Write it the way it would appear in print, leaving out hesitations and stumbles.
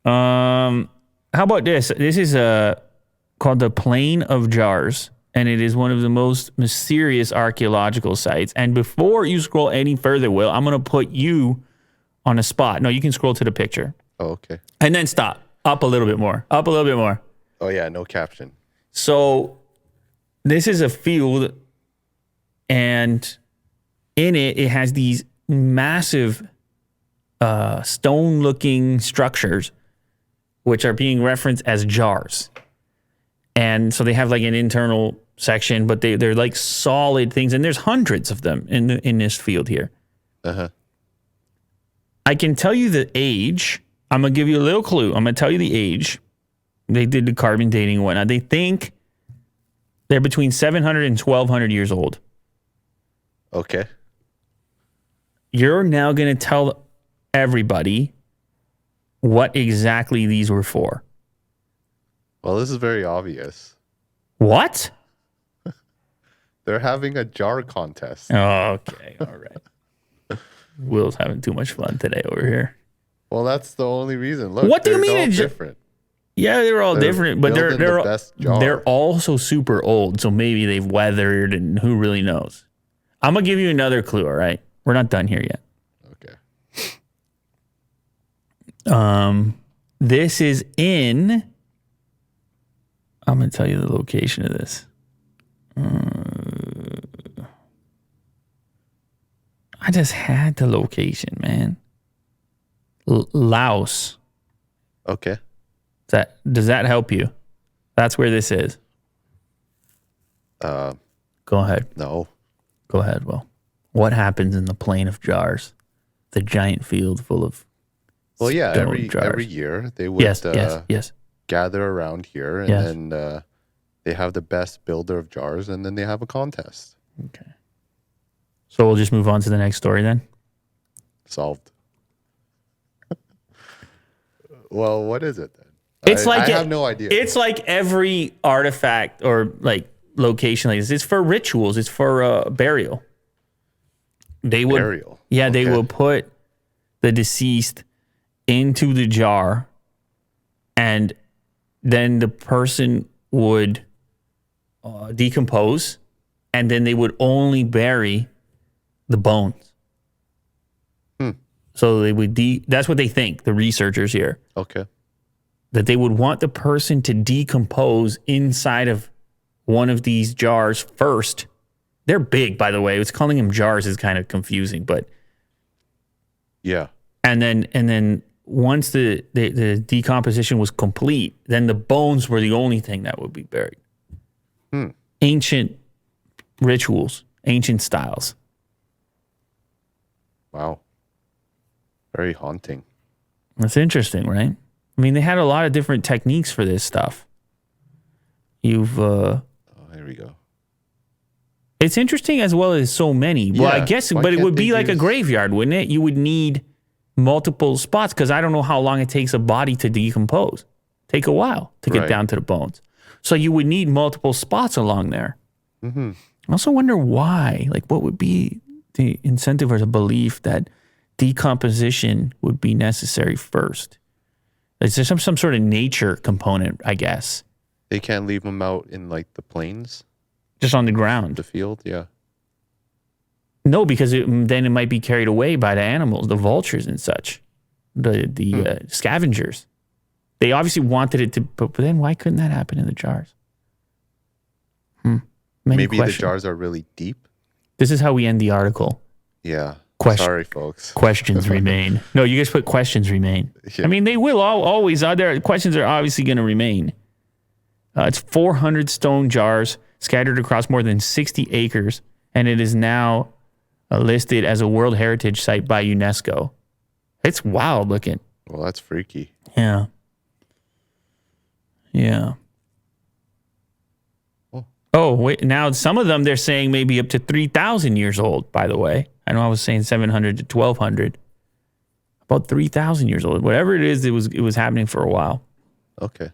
How about this? This is called the Plain of Jars, and it is one of the most mysterious archaeological sites. And before you scroll any further, Will, I'm going to put you on a spot. No, you can scroll to the picture. Oh, okay. And then stop. Up a little bit more. Up a little bit more. Oh, yeah, no caption. So this is a field, and in it has these massive stone-looking structures, which are being referenced as jars. And so they have like an internal section, but they're like solid things, and there's hundreds of them in this field here. Uh-huh. I can tell you the age. I'm going to give you a little clue. I'm going to tell you the age. They did the carbon dating and whatnot. They think they're between 700 and 1,200 years old. Okay. You're now going to tell everybody what exactly these were for. Well, this is very obvious. What? They're having a jar contest. Okay, all right. Will's having too much fun today over here. Well, that's the only reason. Look, What do you mean they're all it's different. Yeah, they're all different, but building the best jar. they're also super old, so maybe they've weathered, and who really knows? I'm gonna give you another clue. All right, we're not done here yet. Okay. This is in. I'm gonna tell you the location of this. I just had the location, man. Laos. Okay. Does that help you? That's where this is. Go ahead. No. Go ahead, Will. What happens in the Plain of Jars? The giant field full of Well, yeah, stone jars. every year they would yes. gather around here, and Yes. then they have the best builder of jars, and then they have a contest. Okay. So we'll just move on to the next story then? Solved. Well, what is it then? I have no idea. It's like every artifact or like location like this. It's for rituals. It's for burial. Burial. Yeah, they Okay. will put the deceased into the jar, and then the person would decompose, and then they would only bury the bones. So they would that's what they think, the researchers here. Okay. That they would want the person to decompose inside of one of these jars first. They're big, by the way. It's calling them jars is kind of confusing, but Yeah. and then once the decomposition was complete, then the bones were the only thing that would be buried. Ancient rituals, ancient styles. Wow. Very haunting. That's interesting, right? I mean, they had a lot of different techniques for this stuff. Oh, here we go. It's interesting as well as so many. Well, I Yeah, guess, why but it can't would be they like a use- graveyard, wouldn't it? You would need multiple spots because I don't know how long it takes a body to decompose. Take a while to get Right. down to the bones. So you would need multiple spots along there. I also wonder why. Like, what would be the incentive or the belief that decomposition would be necessary first? Is there some sort of nature component, I guess, They can't leave them out in like the plains, just on the ground? the field. Yeah. No, because then it might be carried away by the animals, the vultures and such, the scavengers. They obviously wanted it to, but then why couldn't that happen in the jars? Many Maybe the questions. jars are really deep. This is how we end the article. Yeah. Question- Sorry, folks. Questions remain. No, you guys put questions remain. Yeah. I mean, they will always. There questions are obviously going to remain. It's 400 stone jars scattered across more than 60 acres, and it is now listed as a World Heritage Site by UNESCO. It's wild looking. Well, that's freaky. Yeah. Yeah. Oh, wait. Now, some of them they're saying maybe up to 3,000 years old, by the way. I know I was saying 700 to 1,200. About 3,000 years old. Whatever it is, it was happening for a while. Okay.